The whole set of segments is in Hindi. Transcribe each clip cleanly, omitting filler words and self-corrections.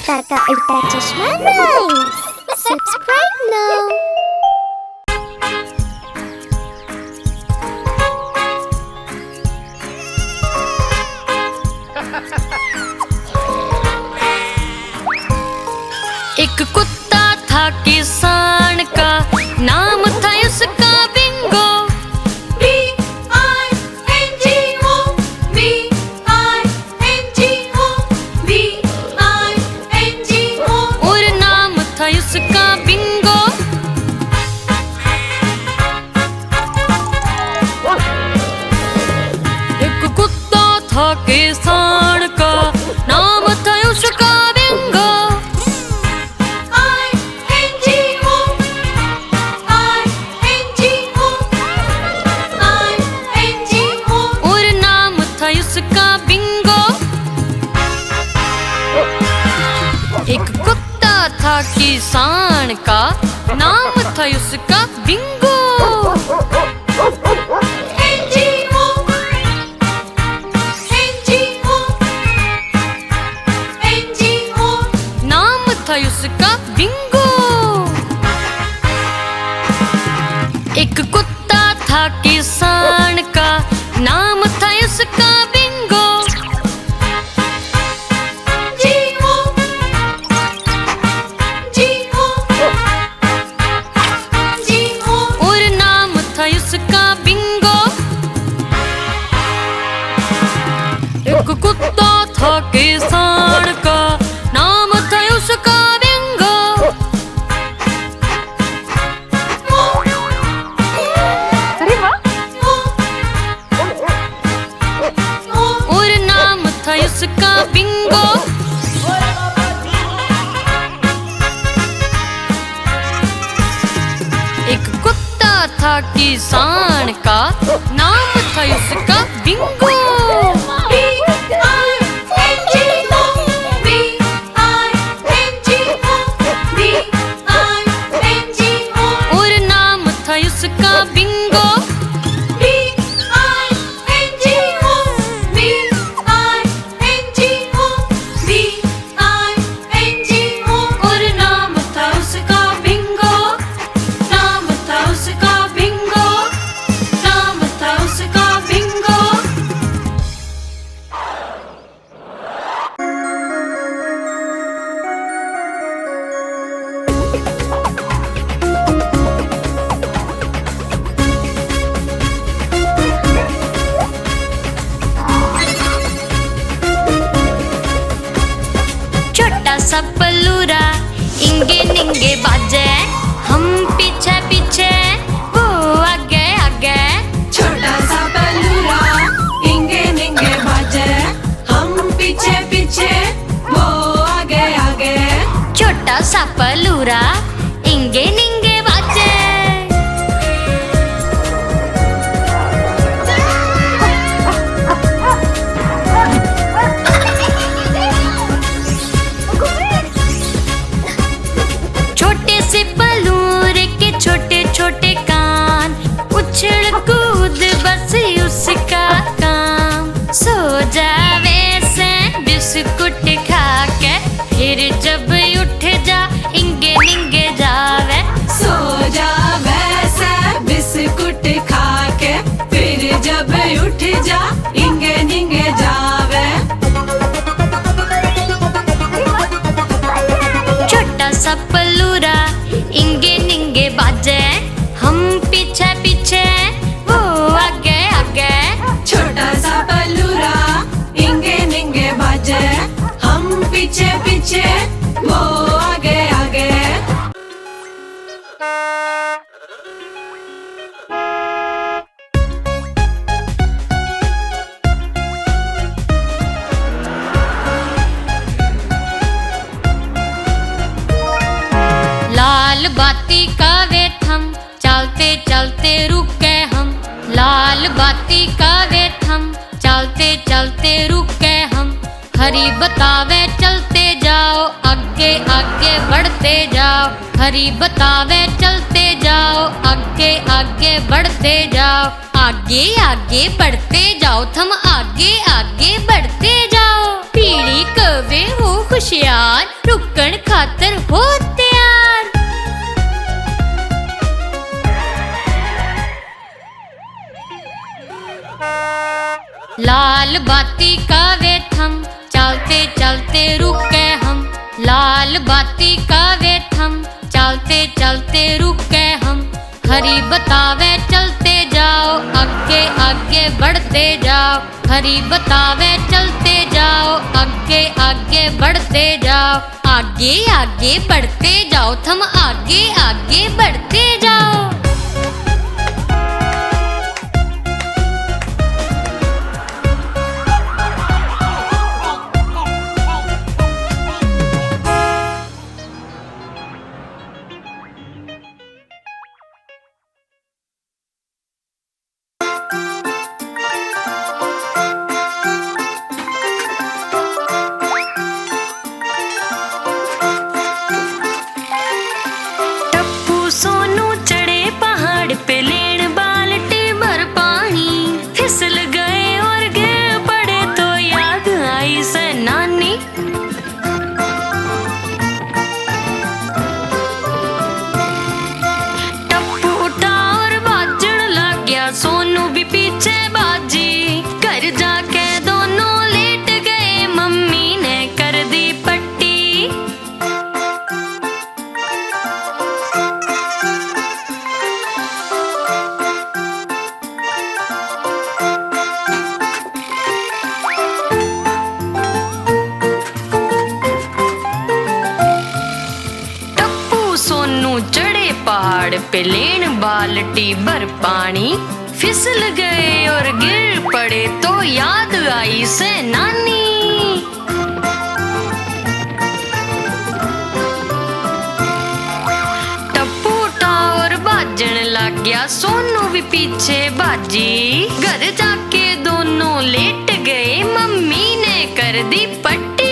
अवतार का उल्टा चश्मा राइम्स। Subscribe now. एक कुत्ता था किसान का, नाम था उसका बिंगो। B-I-N-G-O, B-I-N-G-O, B-I-N-G-O। और नाम था उसका बिंगो। एक कुत्ता था किसान का, नाम था उसका बिंगो। एक कुत्ता था किसान का, नाम था उसका बिंगो। N-G-O, N-G-O, N-G-O। नाम था उसका बिंगो। एक कुत्ता था किसान का, नाम था उसका बिंगो। एक कुत्ता था किसान का, नाम था उसका बिंगो। अरे वाह! और नाम था उसका बिंगो। एक कुत्ता था किसान का, नाम था उसका बिंगो। और नाम था उसका बिंगो। और नाम था उसका बिंगो। नाम था उसका बिंगो। नाम था उसका बिंगो। छोटा सा पल्लूरा इंगे निंगे बाजे, हम पीछे पीछे वो आगे आगे। छोटा सा पल्लूरा इंगे निंगे बाजे, हम पीछे पीछे वो आगे आगे। छोटा सा पल्लूरा इंगे निंगे बाजे। छोटे से पल्लूरे के छोटे छोटे कान, उछल कूद बस उसका काम। सो जावे से बिस्कुट खा के, फिर जब उठ जा इंगे निंगे जावे। सो जा वैसे बिस्कुट खा के, फिर जब उठ जा इंगे निंगे जावे। छोटा सा पल्लूरा इंगे निंगे बाजे, हम पीछे पीछे वो आगे आगे। छोटा सा पल्लूरा इंगे निंगे बाजे, हम पीछे पीछे वो आगे आगे। लाल बाती का वेट हम, चलते चलते रुक गए हम। लाल बाती का वेट हम, चलते चलते रुक गए हम। हरी बतावे चलते जाओ, आगे आगे बढ़ते जाओ। हरी बतावे चलते जाओ, आगे आगे बढ़ते जाओ। आगे आगे बढ़ते जाओ, थम आगे आगे बढ़ते जाओ। पीली कवे हो खुशियाँ प्यार रुकण खातर हो तैयार। लाल बाती का वे थम, चलते चलते रुक गए हम। लाल बाती का वे थम, चलते चलते रुक गए हम। हरी बतावे चलते जाओ, आगे आगे बढ़ते जाओ। हरी बतावे चलते जाओ, आगे आगे बढ़ते जाओ। आगे आगे बढ़ते जाओ, थम आगे आगे बढ़ते जाओ। पे लेन बाल्टी भर पानी। फिसल गए और गिर पड़े तो याद आई से नानी। टप्पू उठा और बाजन लग गया, सोनू भी पीछे बाजी। घर जाके दोनों लेट गए, मम्मी ने कर दी पट्टी।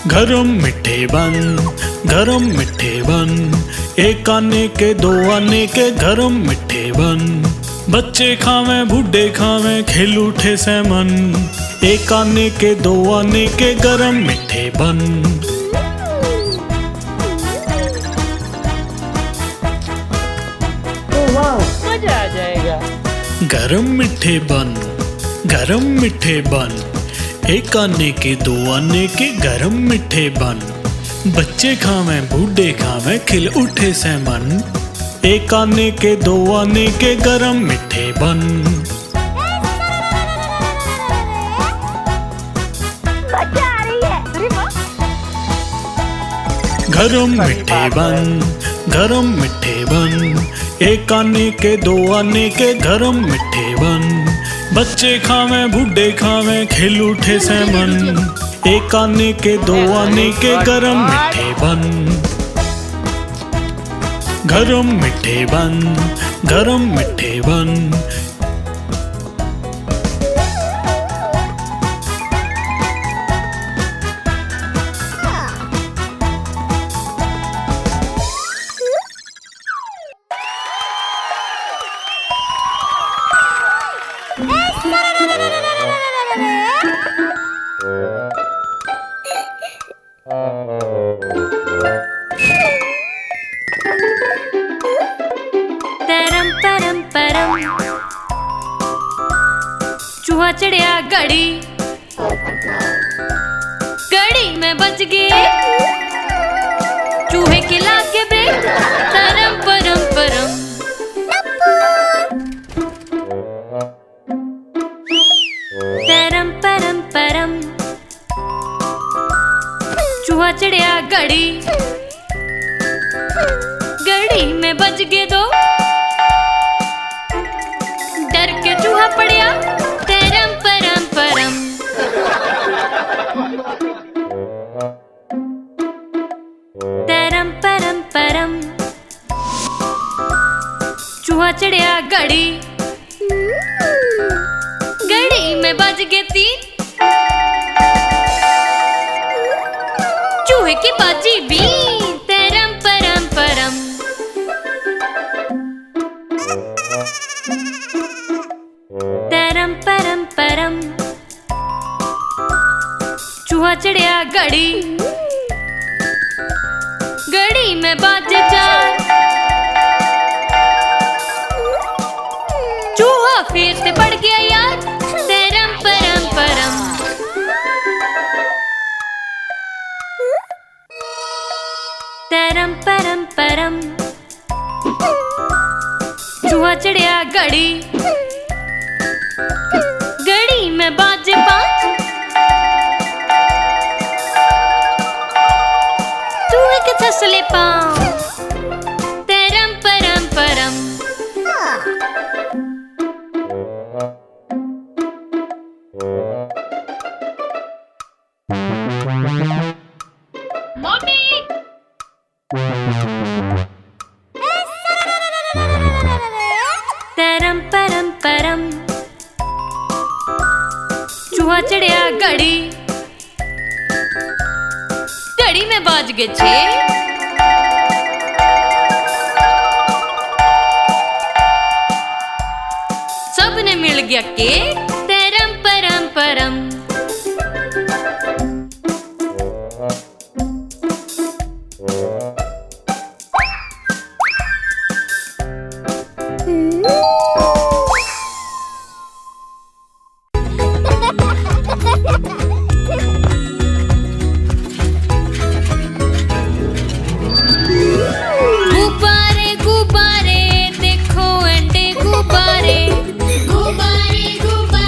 गरम मिठे बन, गरम मिठे बन, एक आने के दो आने के गरम मिठे बन। बच्चे खावे बूढ़े खावे खेल उठे से मन, एक आने के दो आने के गरम मिठे बन। मजा आ जाएगा। गरम मिठे बन, गरम मिठे बन, एक आने के दो आने के गरम मिठे बन। बच्चे खावे बूढ़े खावे खिल उठे से मन, एक आने के दो आने के गरम मिठे बन। गरम मिठे बन, गरम मिठे बन, एक आने के दो आने के गरम मिठे बन। बच्चे खावे बूढ़े खावे खेल उठे से मन, एक आने के दो आने के गरम मिठे बन। गरम मिठे बन, गरम मिठे बन। तरम परम परम चूहा चढ़िया घड़ी, घड़ी में बज गए तरम परम परम। तरम परम परम। चूहा चढ़िया घड़ी, घड़ी में बज गए दो, डर के चूहा पड़िया तरम परम परम। तरम परम परम। चूहा चढ़िया घड़ी, घड़ी में बज गए तीन, चूहे की बाजी भी तरम परम परम। तरम परम परम। चूहा चढ़िया घड़ी, घड़ी में बाजे चार, चूहा फिर से पड़ गया यार तरम परम परम। तरम परम परम। चूहा चढ़िया घड़ी, घड़ी में बाजे पांच, चूहे के छसले पांव तरम परम परम। तरम परम परम। चूहा चढ़िया घड़ी, घड़ी में बाज गए छे, सबने मिल गया केक तरम परम परम। गुब्बारे गुब्बारे देखो अंडे गुब्बारे, गुब्बारे गुब्बारे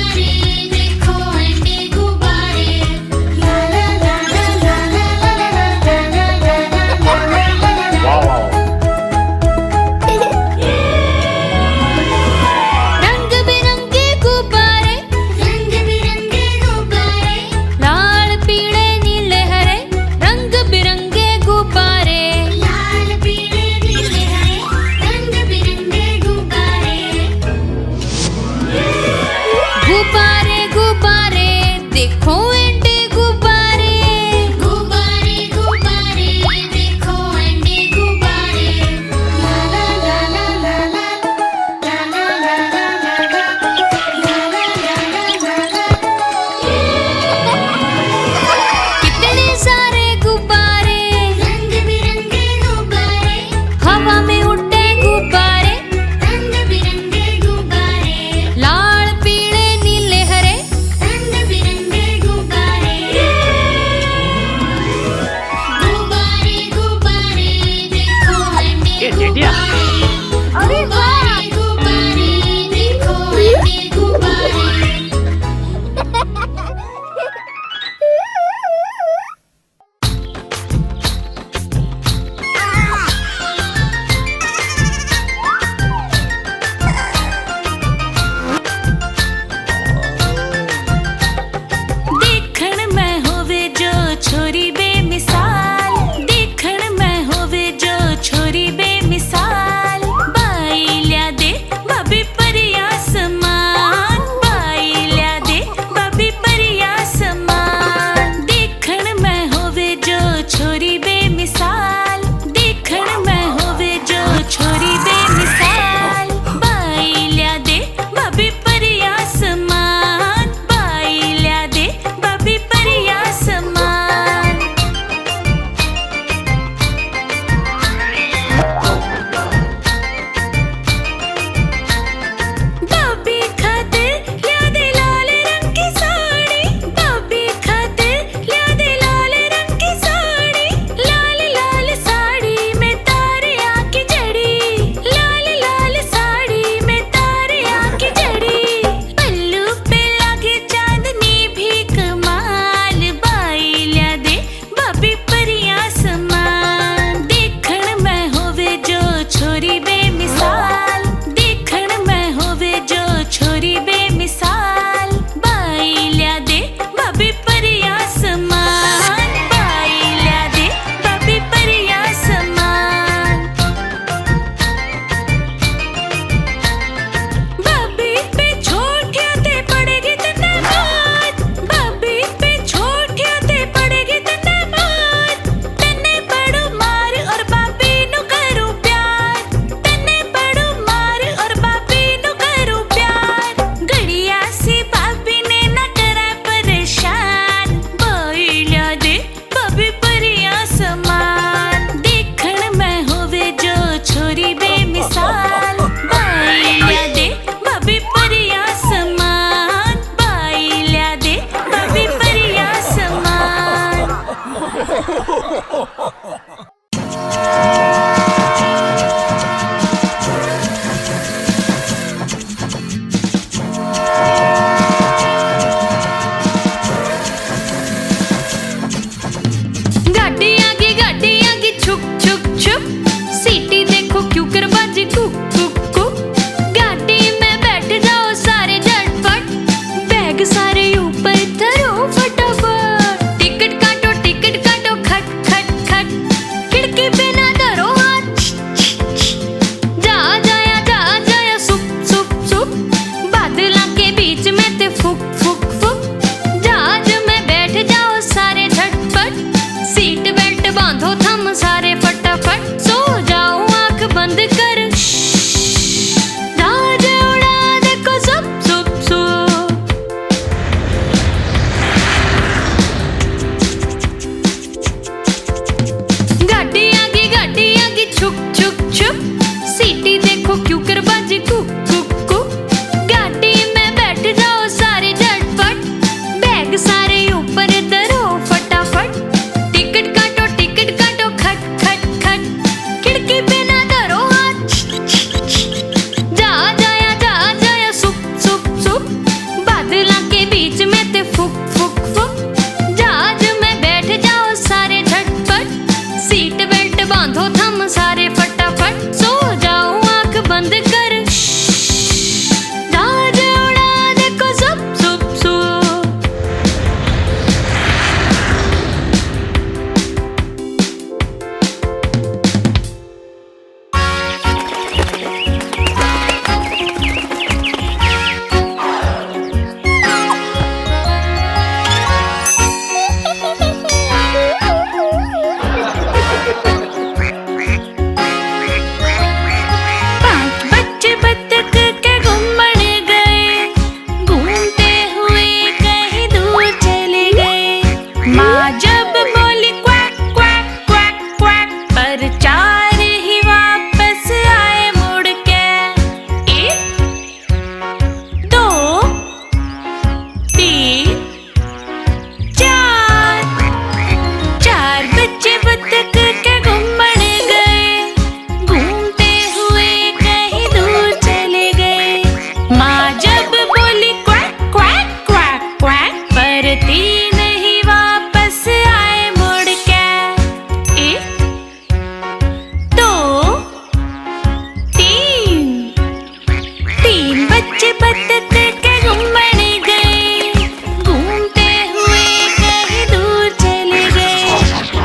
सारे ऊपर धरो फटाफट, टिकट काटो खट खट खट, खिड़की पे ना धरो हाथ, जा जाया सुप सुप सुप, बादलों के बीच में ते फुक फुक फुक, जहाज में बैठ जाओ सारे झटपट, सीट बेल्ट बांधो थम सारे फटाफट, सो जाओ आंख बंद कर, जहाज उड़ा देखो सुप सुप सुप। पांच बच्चे बत्तख के घूमने गए, घूमते हुए कहीं दूर चले गए, माँ जब बोली क्वैक क्वैक क्वैक क्वैक, पर चार ही वापस आए मुड़ के, एक दो तीन चार, चार बच्चे बत्तख के घूमने गए, घूमते हुए कहीं दूर चले गए, माँ जब बोली क्वैक क्वैक क्वैक क्वैक, पर तीन ही वापस आए मुड़ के, एक दो तीन, तीन बच्चे बत्तख के घूमने गए, घूमते हुए कहीं दूर चले गए,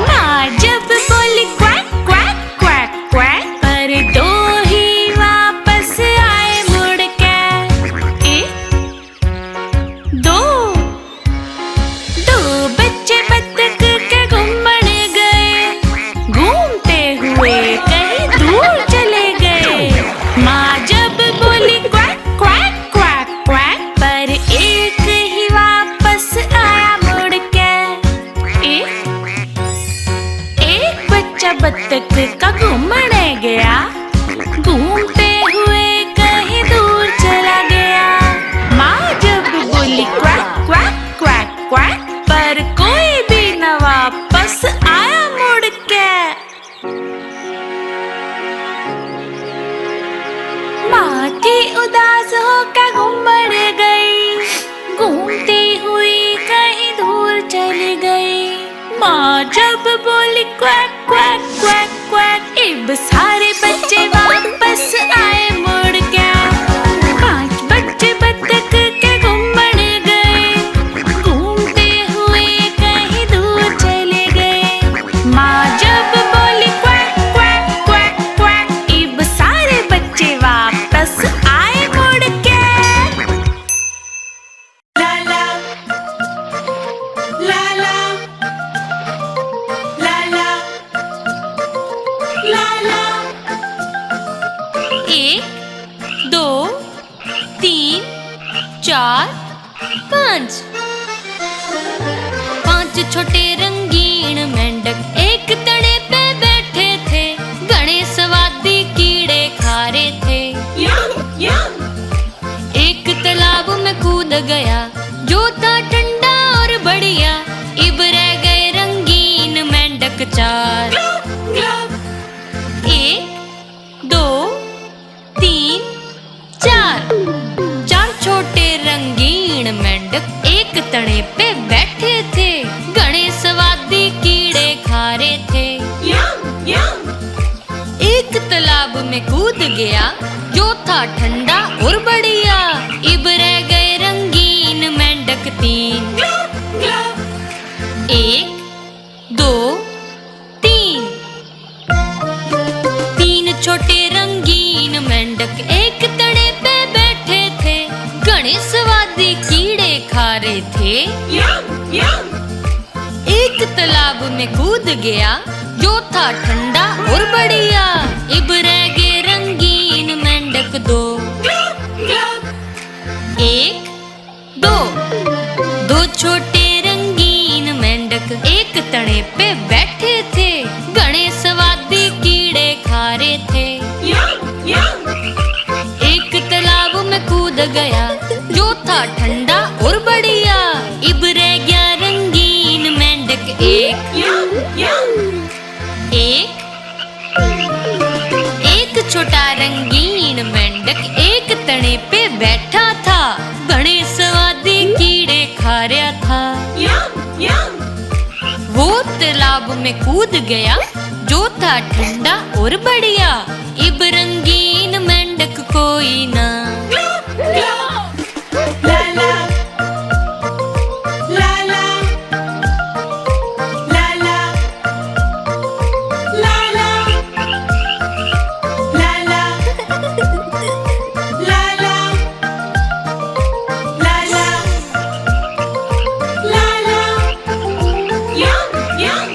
माँ जब बोली क्वैक क्वैक क्वैक क्वैक, पर दो ही वापस आए मुड़ के, एक दो, दो बच्चे बत्तख के घूमने गए, घूमते हुए कहीं दूर चले गए, माँ जब बोली क्वैक क्वैक क्वैक क्वैक, पर एक ही वापस आया मुड़ के, एक बच्चा बत्तख का घूमने गया, घूमते हुए कहीं दूर चला गया, माँ जब बोली क्वैक क्वैक क्वैक क्वैक, पर कोई भी न वापस आया मुड़ के, माँ थी उदास होकर घूमने गई, घूमती हुई कहीं दूर चली गई, माँ जब बोली क्वैक क्वैक क्वैक क्वैक, इब सारे बच्चे वापस आए मुड़ के, पांच बच्चे बत्तख के घूमने गए, घूमते हुए कहीं दूर चले गए, माँ जब बोली क्वैक क्वैक क्वैक क्वैक, इब सारे बच्चे वापस आए मुड़ के। ला ला ला ला ला ला ला ला, एक दो तीन चार पाँच, पांच छोटे रंगीन मेंढक एक तड़े पे बैठे थे, घने स्वादी कीड़े खा रहे थे, यम यम, एक तालाब में कूद गया जो था ठंडा और बढ़िया, इब रह गए रंगीन मेंढक चार, ग्लब एक दो तीन चार, चार छोटे रंगीन मेंढक एक तड़े पे बैठे थे, घने स्वादी कीड़े खा रहे थे, यम यम, एक तालाब में कूद गया जो था ठंडा और बढ़िया, इब रह गए रंगीन मेंढक तीन, ग्लब एक दो तीन, तीन छोटे रंगीन मेंढक एक तड़े पे बैठे थे, घने स्वादी कीड़े खा रहे थे, यम यम, एक तालाब में कूद गया जो था ठंडा और बढ़िया, इब रह गए रंगीन मेंढक दो, ग्लब एक दो, दो छोटे रंगीन मेंढक एक तड़े पे बैठे थे, घने स्वादी कीड़े खा रहे थे, यम यम, एक तालाब में कूद गया जो था ठंडा और बढ़िया, इब रह गया तने पे बैठा था, बड़े स्वादी कीड़े खा रहा था। यम यम। वो तालाब में कूद गया, जो था ठंडा और बढ़िया। इब रंगीन मेंढक कोई ना। लाला लाला लाला लाला लाला लाला लाला लाला यम यम।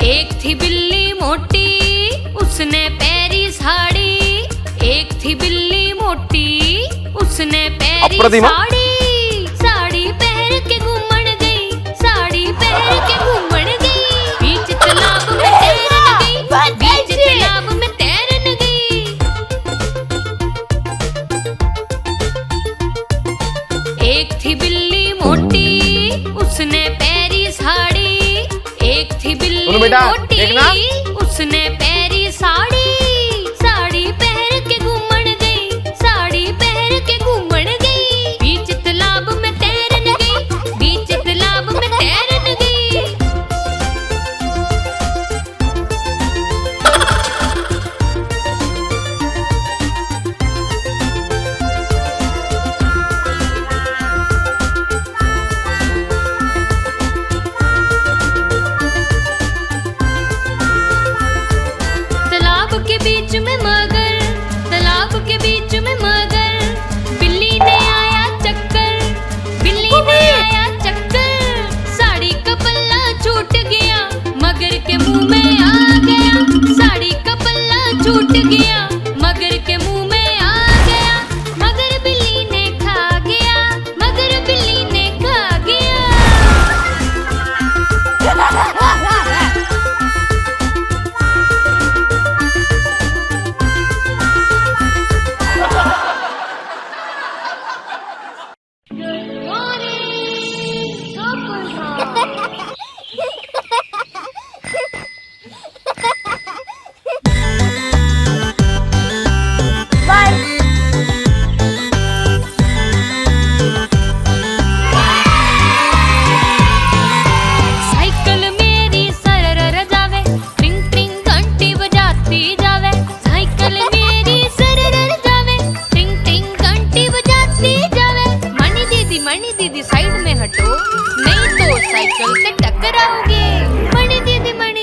एक थी बिल्ली मोटी, उसने पहरी साड़ी। एक थी बिल्ली मोटी, उसने पहरी अप्रतिमा। साड़ी। साड़ी पहन के घूमन गई, साड़ी पहन के घूमन गई। बीच तालाब में तैरन गई, बीच तालाब में तैरन गई। एक थी बिल्ली मोटी, उसने पहरी साड़ी। एक थी बिल्ली बेटा, मोटी, देखना। उसने पहरी साड़ी। साड़ी पहन के घूमन गई, साड़ी पहन के घूमन गई। बीच तालाब में तैरन गई, बीच तालाब में तैरन गई। तालाब के बीच में मगर, तालाब के बीच में मगर। बिल्ली ने आया चक्कर, बिल्ली ने आया चक्कर। साड़ी का पल्ला छूट गया, मगर के मुंह में आ गया। साड़ी का पल्ला छूट गया, मगर के मुंह में आ गया। मगर बिल्ली ने खा गया, मगर बिल्ली ने खा गया। साइकिल मेरी सरर जावे, ट्रिंग ट्रिंग घंटी बजाती जावे। साइकिल मेरी सरर जावे, ट्रिंग ट्रिंग घंटी बजाती जावे। मनी दीदी साइड में हटो, नहीं तो साइकिल से टकराओगे। मनी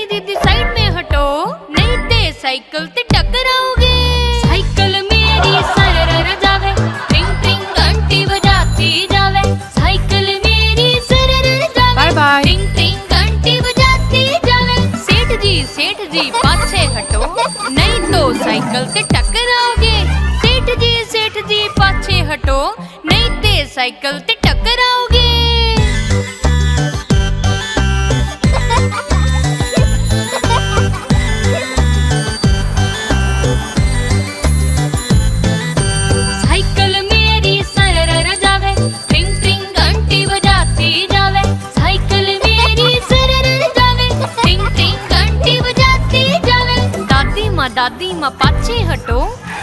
दीदी साइड में हटो, नहीं तो साइकिल से टकराओगे। साइकिल मेरी सरर जावे, ट्रिंग ट्रिंग घंटी बजाती जावे। साइकिल मेरी सरर जावे, बाय बाय। ट्रिंग ट्रिंग घंटी बजाती जावे। सेठ जी पाछे हटो, नहीं तो साइकिल से टकराओगे। सेठ जी पाछे हटो, नहीं तो साइकिल से टकराओगे। साइकिल मेरी सरर जावे, ट्रिंग ट्रिंग घंटी बजाती जावे। साइकिल मेरी सरर जावे, ट्रिंग ट्रिंग घंटी बजाती जावे। दादी माँ पाछे हटो,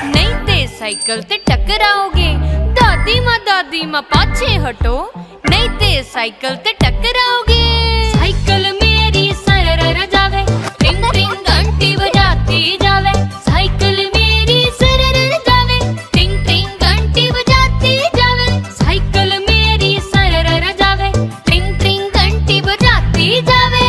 नहीं ते साइकिल से टकराओगे। दादी माँ पाछे हटो, नहीं ते साइकिल से टकराओगे। साइकिल मेरी सरर जावे, ट्रिंग ट्रिंग घंटी बजाती जावे। साइकिल मेरी सरर जावे, ट्रिंग ट्रिंग घंटी बजाती जावे। साइकिल मेरी सरर जावे, ट्रिंग ट्रिंग घंटी बजाती जावे।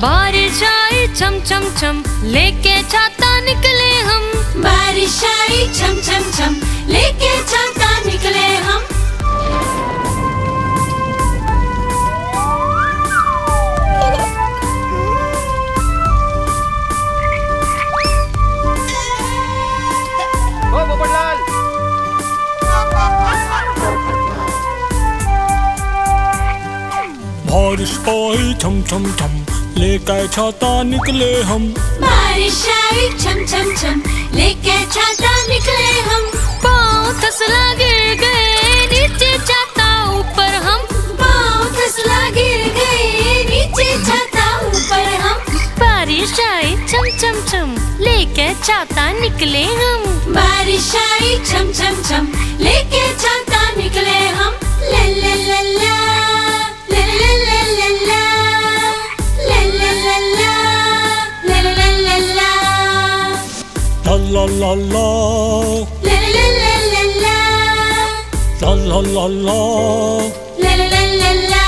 बारिश आई छम छम छम, लेके छाता निकले हम। बारिश आई छम छम छम, लेके छाता निकले हम। बारिश आई छम छम छम, लेके छाता निकले हम। बारिश आई छम छम छम, लेके छाता निकले हम। पाँव फिसला गिर गए, नीचे छाता ऊपर हम। पाँव फिसला गिर गए, नीचे छाता ऊपर हम। बारिश आई छम छम छम, लेके छाता निकले हम। बारिश आई छम छम छम, लेके छाता निकले हम। ला ला ला ला, ला ला ला ला ला, ला ला ला ला, ला ला ला ला ला, ला ला ला ला, ला ला ला ला ला, ला ला ला ला। ला ला ला ला ला।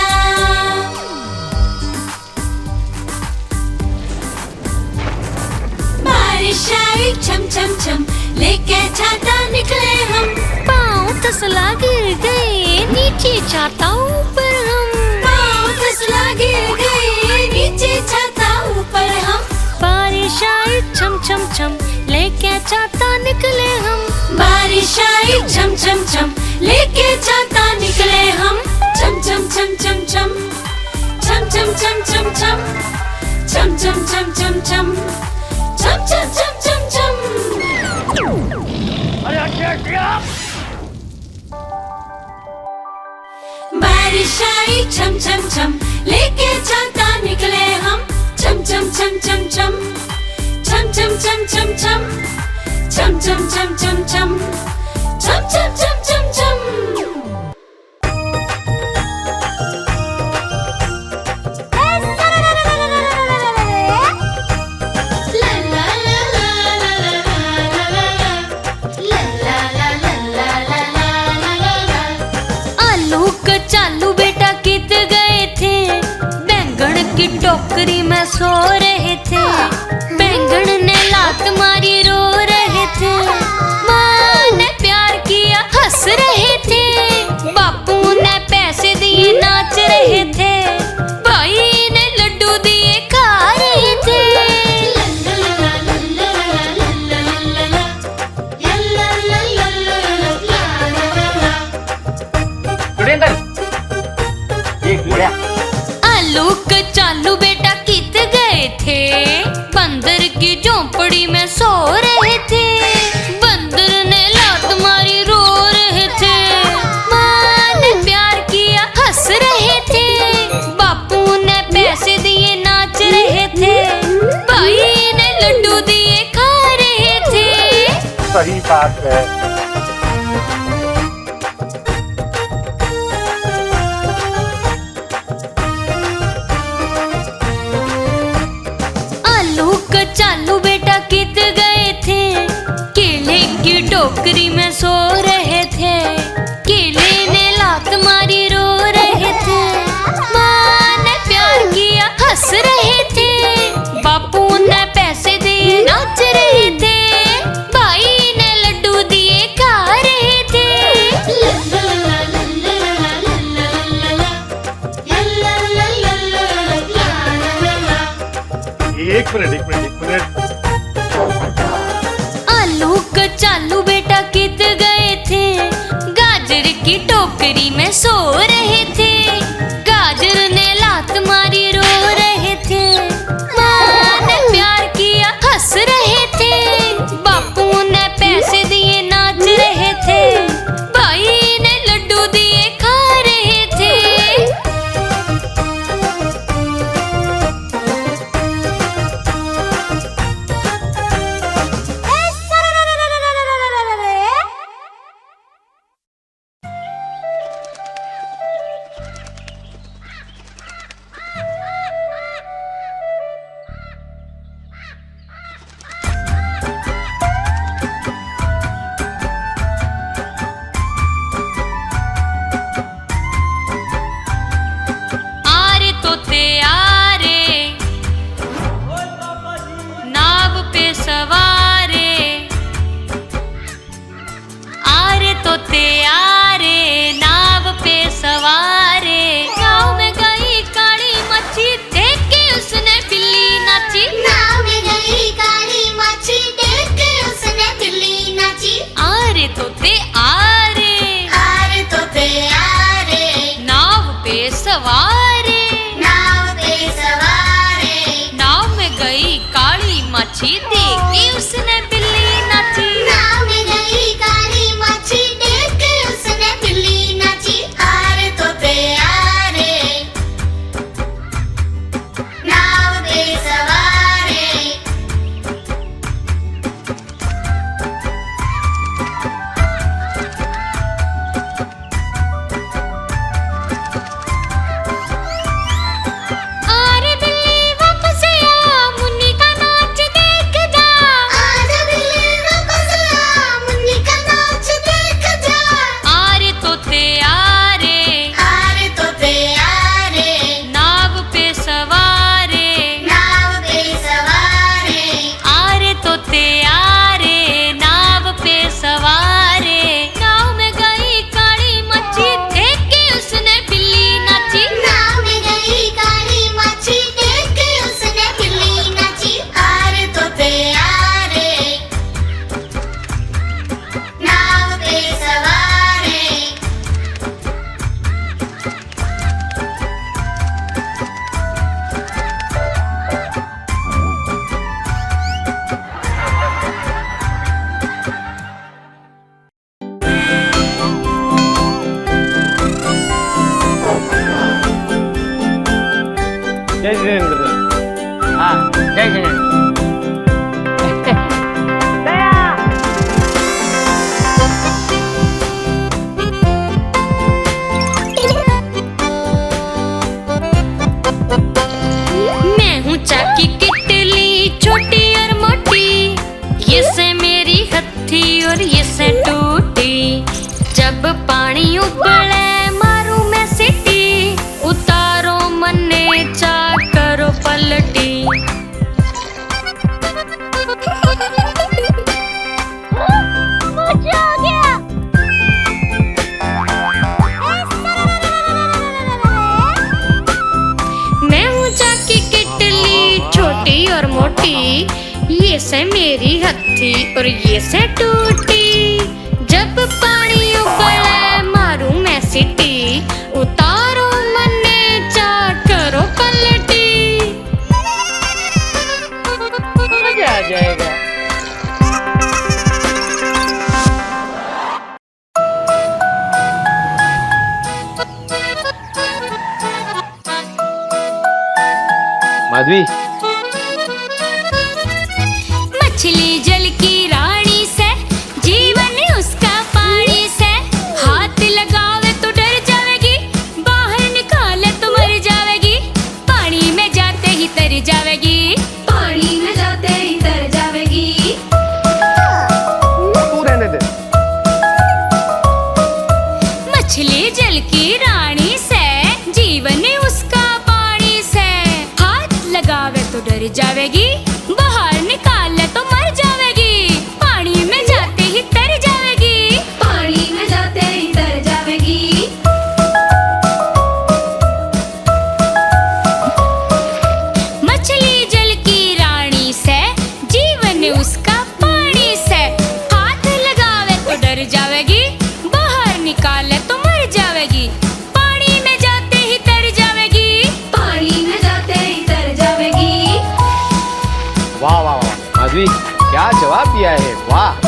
बारिश आई छम छम छम, लेके छाता निकले हम। पाँव फिसला गिर गए, नीचे छाता ऊपर हम। पाँव फिसला गिर गए, नीचे छाता ऊपर हम। बारिश आई छम छम छम, लेके छाता निकले हम। बारिश आई छम छम छम, लेके छाता निकले हम। छम छम छम छम छम, छम छम छम छम छम, छम छम छम छम छम, छम छम छम छम छम। बारिश आई छम छम छम, लेके छाता निकले हम। छम छम छम छम छम, छम छम छम छम छम, छम छम छम छम छम, छम छम छम छम छम। आलू कचालू बेटा कित गए थे, बैंगन की टोकरी में सो रहे थे। बैंगन ने लात मारी रो रहे थे, माँ ने प्यार किया हंस रहे थे। बापू ने पैसे दिए नाच रहे थे, भाई ने लड्डू दिए खा रहे थे। आलू कचालू बेटा कित गए थे, बंदर की झोंपड़ी में सो रहे थे। बंदर ने लात मारी रो रहे थे, माँ ने प्यार किया हंस रहे थे। बापू ने पैसे दिए नाच रहे थे, भाई ने लड्डू दिए खा रहे थे। सही बात है। आलू कचालू बेटा कित गए थे, केले की टोकरी में सो रहे थे। केले ने लात मारी रो रहे थे, माँ ने प्यार किया हंस रहे थे। बापू ने पैसे दिए नाच रहे थे, भाई ने लड्डू दिए खा रहे थे। एक मिनट। आलू कचालू बेटा कित गए थे, गाजर की टोकरी में सो रहे थे। गाजर ने लात मारी रो रहे थे, माँ ने प्यार किया हंस रहे थे। बापू ने पैसे दिए नाच रहे थे, भाई ने लड्डू दिए खा रहे थे। माछी देख के उसने बिल्ली नाची। नाव में गई काली मच्छी देख के उसने बिल्ली नाची। आरे तोते आरे नाव पे सवारे। आरे बिल्ली वापस आ मुन्नी का नाच देख जा। आजा बिल्ली वापस आ मुन्नी का नाच देख जा। आरे तोते आरे आरे तोते आरे नाव पे सवारे। नाव पे सवारे। आरे तोते आरे नाव पे सवारे। नाव में गई काली मच्छी देख के उसने बिल्ली नाची। नाव में गई काली मच्छी देख के उसने बिल्ली नाची। आरे तोते आरे नाव पे सवारे। जय जिनेंद्र। हाँ जय जिनेंद्र। मैं हूँ चाकी किटली छोटी और मोटी। ये से मेरी हथी और ये से टूटी। जब पानी उबले मारू मैं सीटी। उतारो मन्ने चा करो पलटी। मजा आ गया। मैं हूँ चाकी किटली छोटी और मोटी। ये से मेरी हथी और ये से टूटी। जब पानी उबले मारू मैं सीटी। उतारो मन्ने चा करो पलटी। मजा आ जाएगा। माधवी मछली जल की रानी से जीवन उसका पानी से। हाथ लगावे तो डर जावेगी। बाहर निकाले तो मर जावेगी। पानी में जाते ही तर जावेगी। पानी में जाते ही तर जावेगी। तू रहने दे। मछली जल की रानी से जीवन उसका पानी से। हाथ लगावे तो डर जावेगी। बाहर निकाले तो मर जावेगी। पानी में जाते ही तर जावेगी। पानी में जाते ही तर जावेगी। मछली जल की रानी से जीवन उसका पानी से। हाथ लगावे तो डर जावेगी। बाहर निकाले तो मर जावेगी। पानी में जाते ही तर जावेगी। पानी में जाते ही तर जावेगी। वाह वाह वाह माधवी क्या जवाब दिया है। वाह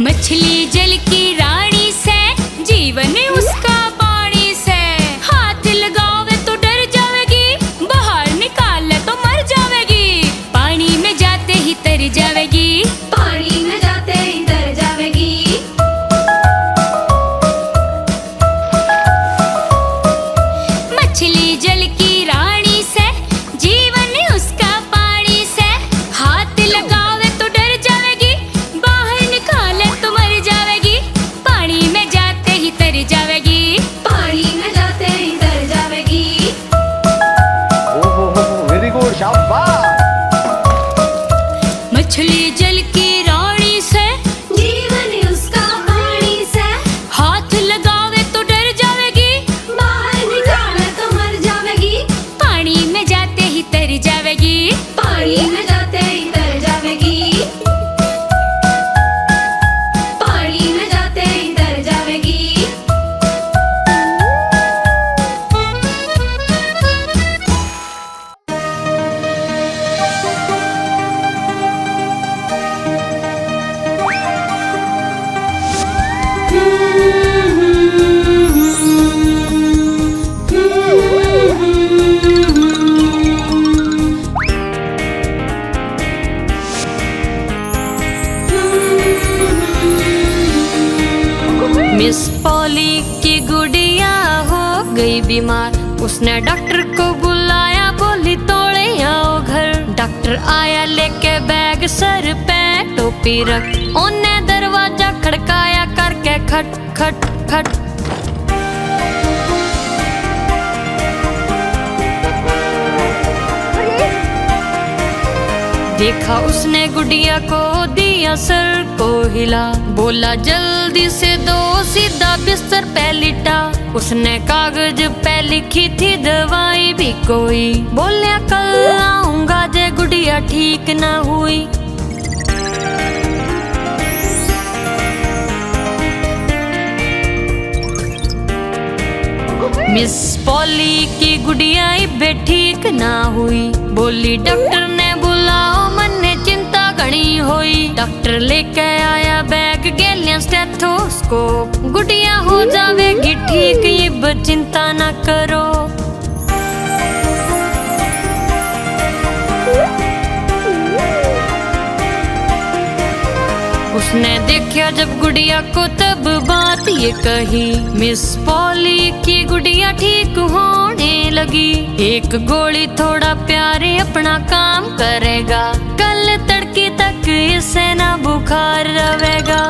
मछली जल की रानी से जीवन उसका पानी से। हाथ लगावे तो डर जावेगी। बाहर निकाले तो मर जावेगी। पानी में जाते ही तर जावेगी। पानी में जाते ही तर जावेगी। मछली जल की रानी से जीवन उसका पानी से। हाथ लगावे तो डर जावेगी। बाहर निकाले तो मर जावेगी। पानी में जाते ही तर जावेगी। पानी में जाते ही तर जावेगी। ओहो वेरी गुड शाबाश। मछली जल की रानी से जीवन उसका पानी से। हाथ लगावे तो डर जावेगी। बाहर निकाले तो मर जावेगी। पानी में जाते ही तर जावेगी। पानी में जाते मिस पॉली की गुड़िया हो गई बीमार, उसने डॉक्टर को बुलाया, बोली तोड़े आओ घर। डॉक्टर आया लेके बैग सर पे टोपी रख, उन्हें दरवाजा खड़काया करके खट खट खट। देखा उसने गुड़िया को, दिया सर को हिला, बोला जल्दी से दो, सीधा बिस्तर पे लिटा। उसने कागज पे लिखी थी दवाई भी कोई, बोलिया कल आऊंगा जे गुड़िया ठीक ना हुई। मिस पॉली की गुड़िया बे ठीक ना हुई, बोली डॉक्टर ने बुलाओ, मन ने चिंता घनी हुई। डॉक्टर लेके आया बैग गेलिया स्टेथोस्कोप, गुड़िया हो जावेगी ठीक, ये चिंता ना करो। उसने देखा जब गुड़िया को तब बात ये कही, मिस पॉली की गुड़िया ठीक होने लगी। एक गोली थोड़ा प्यारे अपना काम करेगा, कल तड़के तक इसे ना बुखार रहेगा।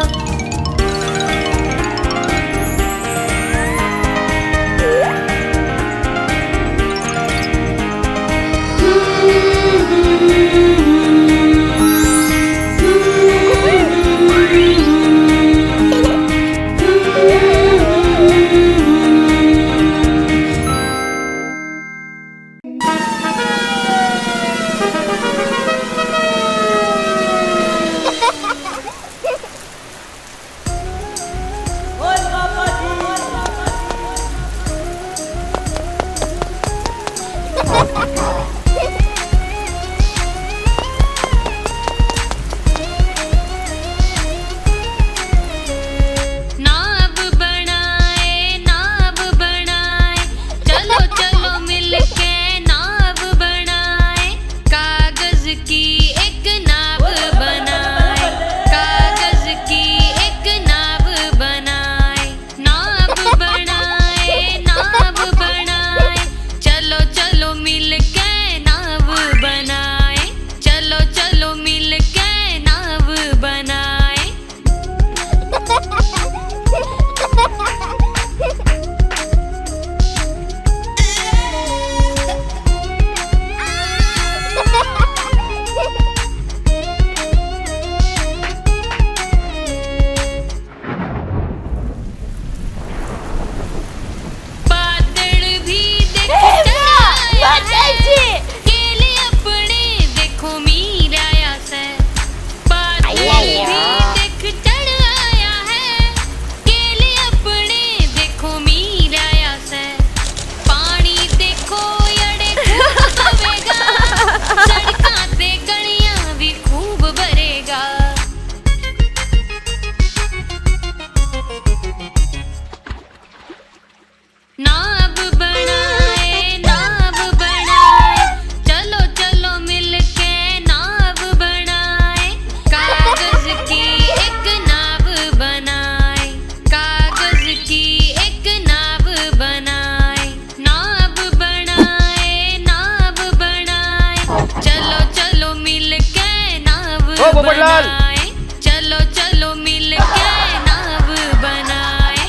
चलो चलो मिल के नाव बनाए।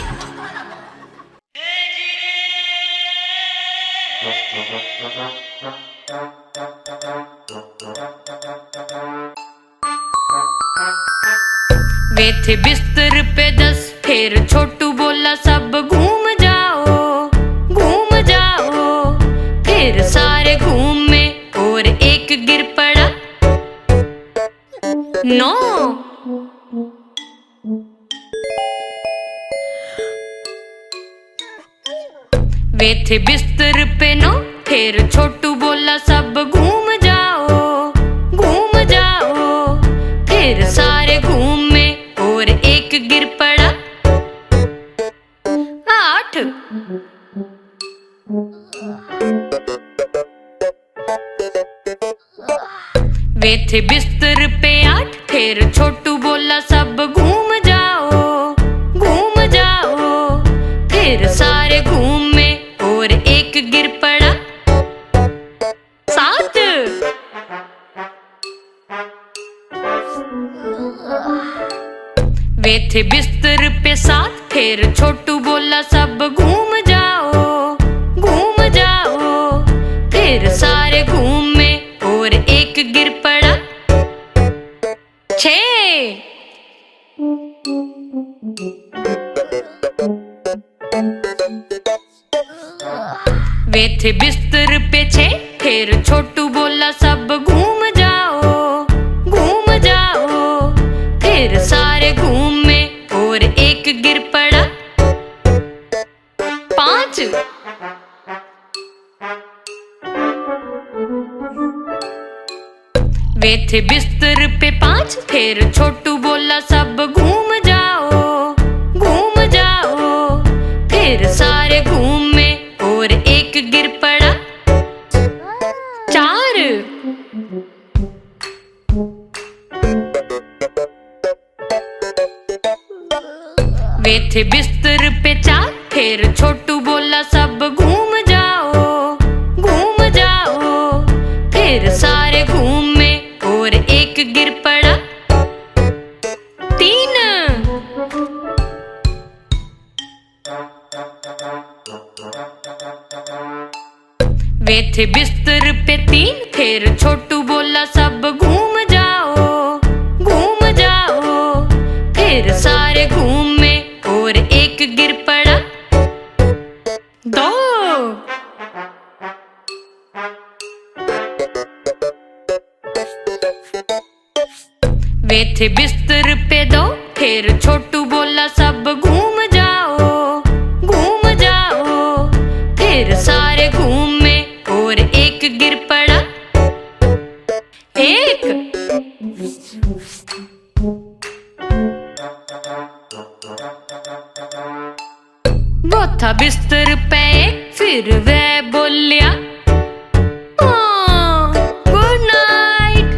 वे थे बिस्तर पे 10, फिर छोटू बोला सब घूम जाओ घूम जाओ। फिर सारे घूमे और एक गिर पड़ा। नो वे थे बिस्तर पे 9, फिर छोटू बोला सब घूम जाओ घूम जाओ। फिर सारे घूमे और एक गिर पड़ा। 8 वे थे बिस्तर पे 8, फिर छोटू बोला सब घूम जाओ घूम जाओ। फिर सारे घूमे और एक गिर पड़ा। 7 वे थे बिस्तर पे साथ, फिर छोटू बोला सब घूम जाओ, घूम जाओ। फिर सारे घूमे और एक गिर पड़ा। 6 वे थे बिस्तर पे 6, फिर छोटू बोला सब घूम जाओ, घूम जाओ। फिर सारे घूमे और एक गिर पड़ा। 5 वे थे बिस्तर पे 5, फिर छोटू बोला सब घूम जाओ, घूम जाओ। फिर सारे घूमे और एक गिर पड़ा। 4 वे थे बिस्तर पे 4, फिर छोटू बोला सब घूम जाओ, घूम जाओ। फिर सारे घूमे और एक गिर पड़ा। 3 वे थे बिस्तर पे 3, फिर छोटू बोला सब घूम जाओ, घूम जाओ। फिर सारे घूमे और एक गिर पड़ा। 2 वे थे बिस्तर पे 2, फिर छोटू बोला सब घूम जाओ, घूम जाओ। फिर सारे घूमे और एक गिर पड़ा। 1 वो था बिस्तर पे एक, फिर वह बोलिया गुड नाइट।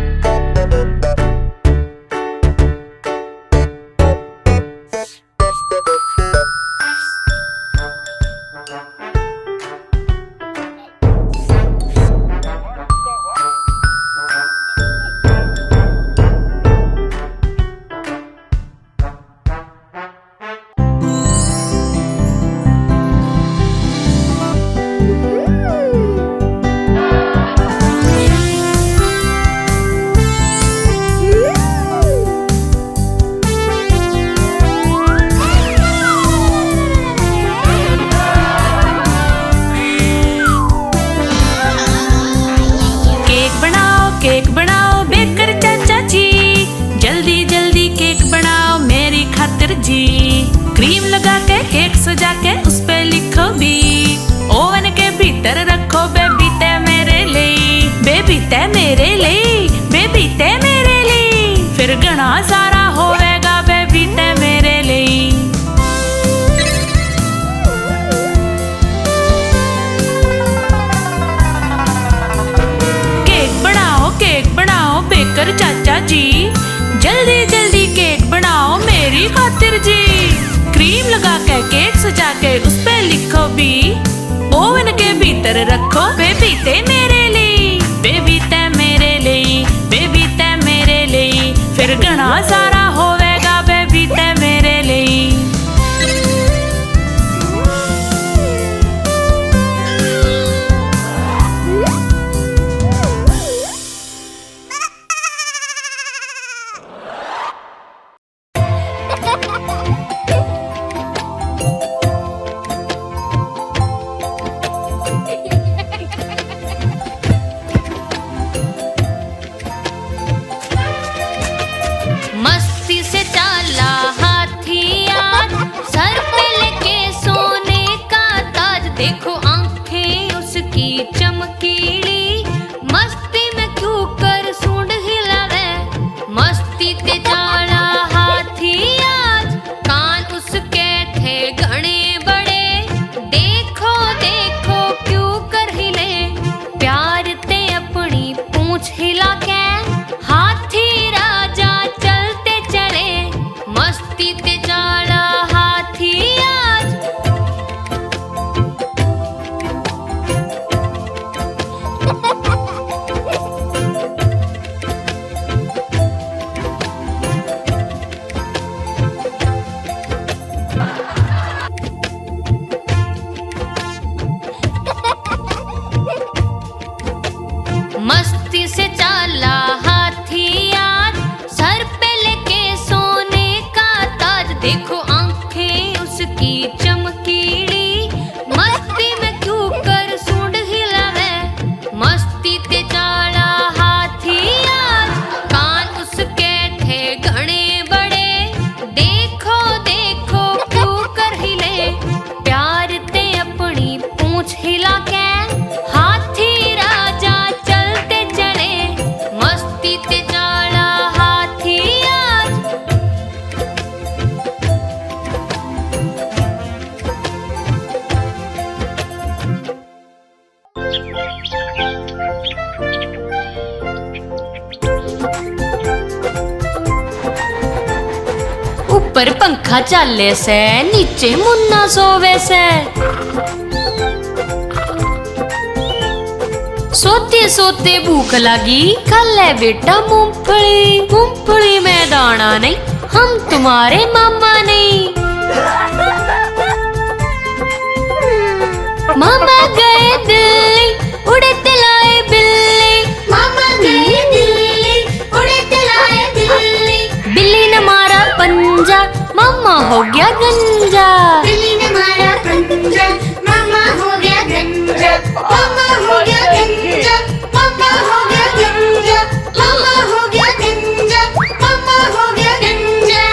केक बनाओ बेकर चाचा जी, जल्दी जल्दी केक बनाओ मेरी खातिर जी। क्रीम लगा के केक सजा के उस पे लिखो भी, ओवन के भीतर रखो बेबी ते मेरे लिए, बेबी ते मेरे लिए, बेबी ते मेरे लिए। फिर घना सारा होवेगा बेबी ते मेरे लिए। केक बनाओ बेकर चाचा जी, जल्दी जल्दी केक बनाओ मेरी खातिर जी। क्रीम लगा के केक सजा के उस पे लिखो भी, ओवन के भीतर रखो बेबी ते मेरे लिए, बेबी ते मेरे लिए, बेबी ते मेरे लिए। फिर घना सारा होवेगा बेबी ते मेरे लिए। मस्ती से चाला हाथी आज, सर पे लेके सोने का ताज। देखो आंखें उसकी चमकीली, मस्ती में क्यों कर सूंड हिलावे। मस्ती ते चाला हाथी आज, कान उसके थे घने बड़े। देखो देखो क्यों कर हिले, प्यार ते अपनी पूंछ हिला के। हाथी राजा चलते चले, पंखा चाले से नीचे मुन्ना सोवे से। सोते सोते भूख लगी खा ले बेटा मूंगफली। मूंगफली में दाना नहीं, हम तुम्हारे मामा नहीं। मामा गए दिल्ली उड़ते लाए बिल्ली। मामा गए दिल्ली उड़ते लाए बिल्ली। बिल्ली ने मारा पंजा, मामा हो गया गंजा। बिल्ली ने मारा पंजा, मामा हो गया गंजा। मामा हो गया गंजा, मामा हो गया गंजा। मामा हो गया गंजा, मामा हो गया गंजा।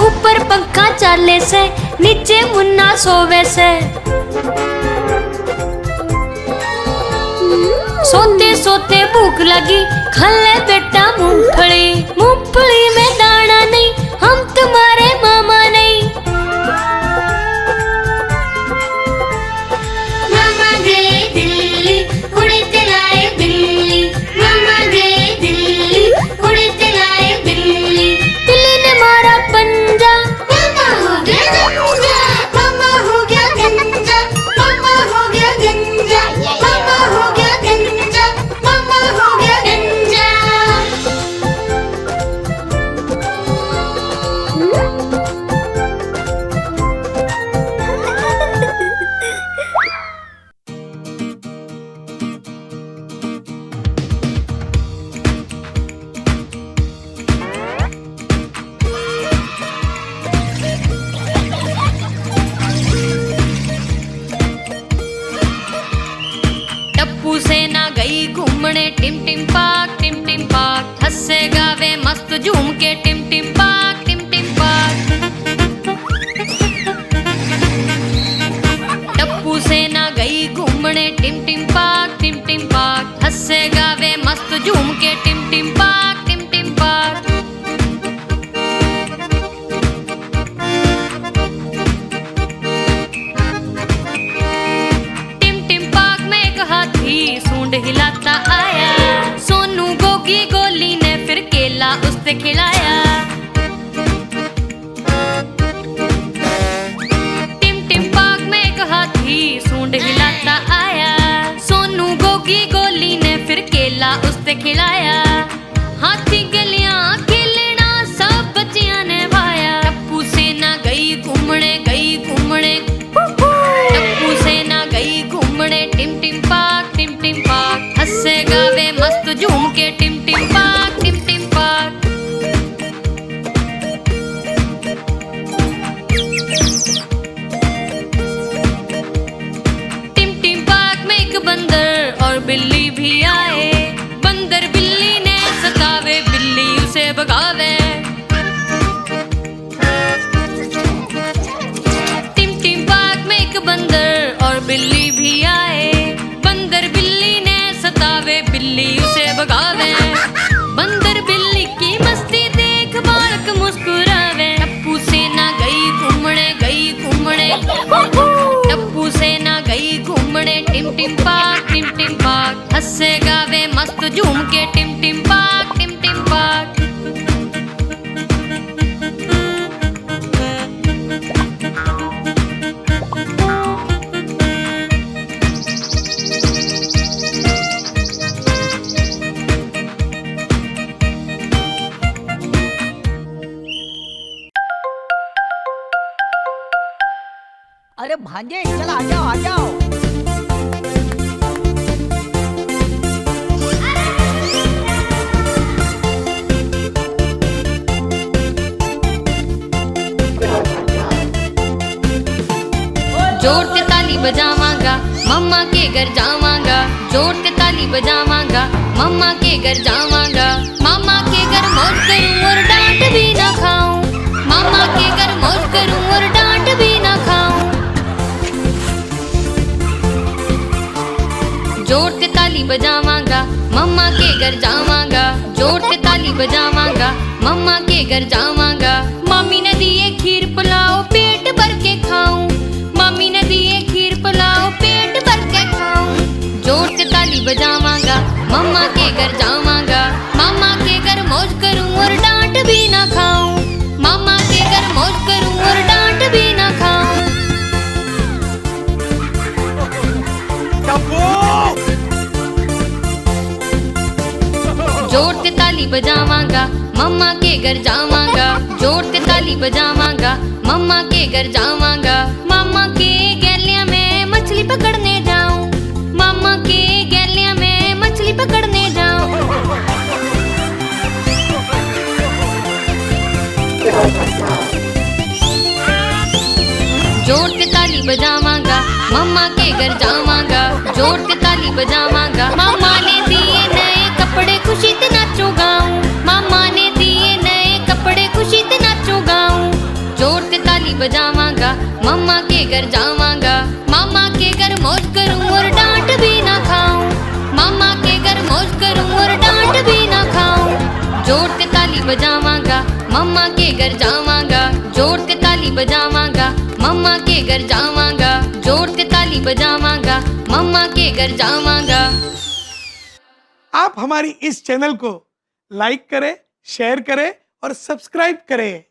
ऊपर पंखा चाले से नीचे मुन्ना सोवे से। सोते सोते भूख लगी खा ले बेटा मूंगफली। मूंगफली में दाना नहीं, हम तुम्हारे मामा नहीं। मामा गए दिल्ली उड़ते लाए बिल्ली। मामा गए दिल्ली उड़ते लाए बिल्ली। बिल्ली ने मारा पंजा, मामा हो गया गंजा। मामा हो गया गंजा। मामा हो गया गंजा। मामा हो गया गंजा। मामा हो गया गंजा। टप्पू सेना गई घूमने टिम टिम पाक टिम टिम पाक। हंसे गावे मस्त झूम के टिम टिम पाक टिम टिम पाक। टप्पू सेना गई घूमने टिम टिम पाक टिम टिम पाक। हंसे गावे मस्त झूम के टिम टिम पाक टिम टिम पाक। टिम टिम पाक में एक हाथी सूंड हिलाता आया। सोनू गोगी गोली ने फिर केला उससे खिलाया। टिम टिम पाक में एक हाथी सूंड हिलाता आया। सोनू गोगी गोली ने फिर केला उससे खिलाया। हाथी गलियां खेलना सब बच्चियां ने भाया। टप्पू सेना गई घूमने गई घूमने। टप्पू सेना गई घूमने टिम टिम पाक टिम टिम पाक। हंसे गावे मस्त झूम के टिम टिम पाक टिम टिम पाक। टिम टिम पाक में एक बंदर और बिल्ली भी आए। बंदर बिल्ली ने सतावे, बिल्ली उसे भगावे। टिम टिम पाक में एक बंदर और बिल्ली भी आए। बंदर बिल्ली ने सतावे, बिल्ली उसे भगावे। बंदर बिल्ली की मस्ती देख बालक मुस्कुरावे। टप्पू सेना गई घूमने गई घूमने। टप्पू सेना गई घूमने टिम टिम पाक टिम टिम पाक। हंसे गावे मस्त झूम के टिम टिम पाक टिम टिम पाक। अरे भांजे चल आ जाओ आ जाओ। जोर से ताली बजावांगा मम्मा के घर जावांगा। जोर से ताली बजावांगा मम्मा के घर जावांगा। मामा के घर मौज करूं और डांट भी ना खाऊं। मामा के घर मौज करूं और डांट भी ना खाऊं। जोर से ताली बजावांगा मम्मा के घर जावांगा। जोर से ताली बजावांगा मम्मा के घर जावांगा। मम्मी ने दिए खीर पुलाव पेट भर के खाऊं। मम्मी ने दिए खीर पुलाव पेट भर के खाऊं। जोर से ताली ताली बजावांगा, मम्मा के घर जावांगा। मामा के घर मौज करूं और डांट भी ना खाऊं। मामा के घर मौज करूं और डांट भी ना खाऊं। जोर से ताली बजावांगा, मम्मा के घर जावांगा। जोर से ताली बजावांगा, मम्मा के घर जावांगा। मामा के गैलिया में मछली पकड़ने जाऊं। मामा के गैलिया में मछली पकड़ने जाऊं। जोर से ताली बजावांगा, मम्मा के घर जावांगा। जोर से ताली बजावांगा। मामा ने दिए नए कपड़े, खुशी से नाचो गाऊं। मामा ने दिए नए कपड़े, खुशी से नाचो गाऊं। जोर से ताली बजावांगा, मम्मा के घर जावांगा। मामा के घर मौज करूं और डांट भी ना खाऊं। मामा के घर मौज करूं और डांट भी ना खाऊं। जोर से ताली बजावांगा, मम्मा के घर जावांगा। जोर से ताली बजावांगा, मम्मा के घर जावांगा। जोर से ताली बजावांगा, मम्मा के घर जावांगा। आप हमारी इस चैनल को लाइक करें, शेयर करें और सब्सक्राइब करें।